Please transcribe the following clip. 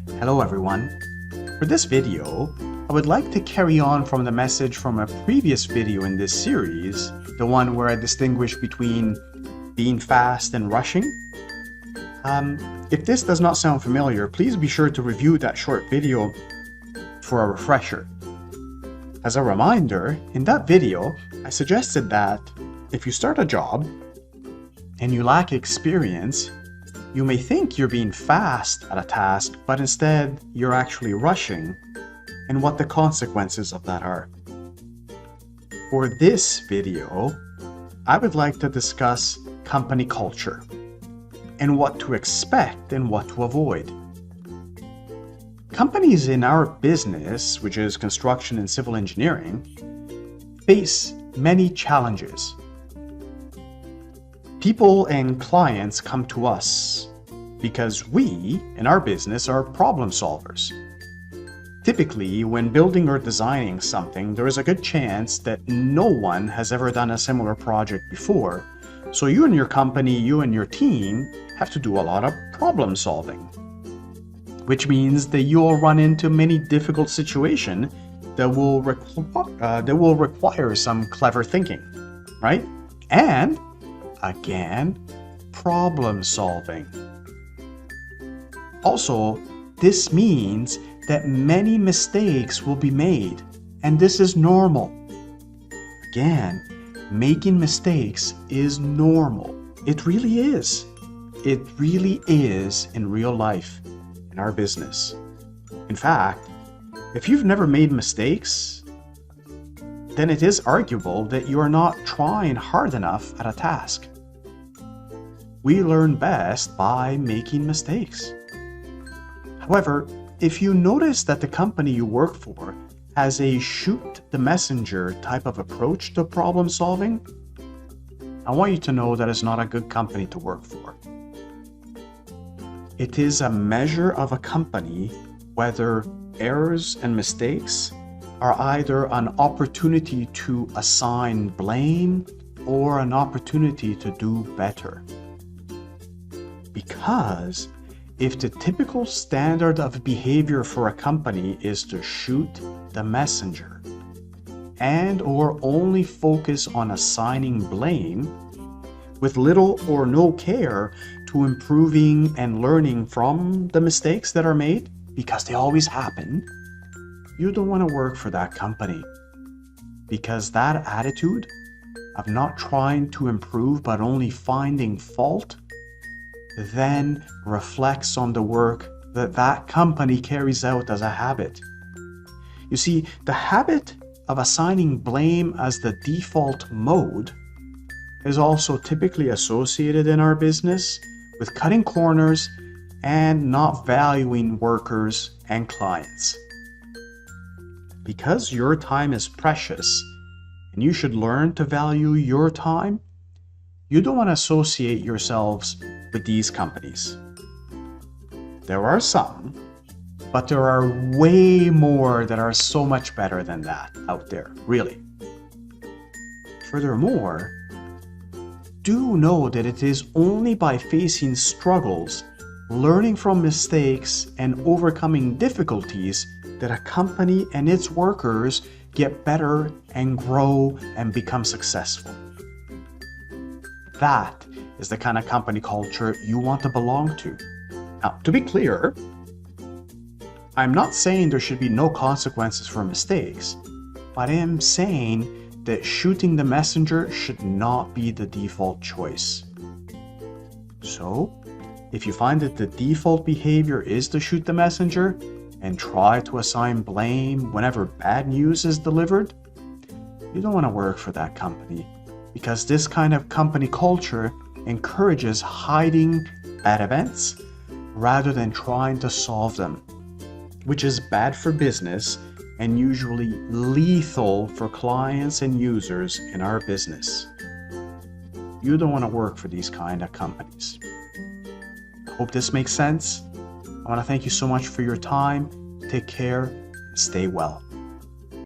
Hello everyone. For this video, I would like to carry on from the message from a previous video in this series, the one where I distinguish between being fast and rushing. If this does not sound familiar, please be sure to review that short video for a refresher. As a reminder, in that video, I suggested that if you start a job and you lack experience, you may think you're being fast at a task, but instead you're actually rushing, and what the consequences of that are. For this video, I would like to discuss company culture and what to expect and what to avoid. Companies in our business, which is construction and civil engineering, face many challenges. People and clients come to us because we, in our business, are problem solvers. Typically, when building or designing something, there is a good chance that no one has ever done a similar project before. So you and your company, you and your team have to do a lot of problem solving, which means that you'll run into many difficult situations that will require some clever thinking, right? And again, problem solving. Also, this means that many mistakes will be made, and this is normal. Again, making mistakes is normal. It really is. It really is in real life, in our business. In fact, if you've never made mistakes, then it is arguable that you are not trying hard enough at a task. We learn best by making mistakes. However, if you notice that the company you work for has a shoot the messenger type of approach to problem solving, I want you to know that it's not a good company to work for. It is a measure of a company whether errors and mistakes are either an opportunity to assign blame or an opportunity to do better. Because if the typical standard of behavior for a company is to shoot the messenger and or only focus on assigning blame with little or no care to improving and learning from the mistakes that are made, because they always happen, you don't want to work for that company. Because that attitude of not trying to improve but only finding fault then reflects on the work that that company carries out as a habit. You see, the habit of assigning blame as the default mode is also typically associated in our business with cutting corners and not valuing workers and clients. Because your time is precious and you should learn to value your time, you don't want to associate yourselves with these companies. There are some, but there are way more that are so much better than that out there, really. Furthermore, do know that it is only by facing struggles, learning from mistakes, and overcoming difficulties that a company and its workers get better and grow and become successful. That is the kind of company culture you want to belong to. Now, to be clear, I'm not saying there should be no consequences for mistakes, but I am saying that shooting the messenger should not be the default choice. So, if you find that the default behavior is to shoot the messenger and try to assign blame whenever bad news is delivered, you don't want to work for that company, because this kind of company culture encourages hiding bad events rather than trying to solve them, which is bad for business and usually lethal for clients and users in our business. You don't want to work for these kind of companies. I hope this makes sense. I want to thank you so much for your time. Take care and stay well.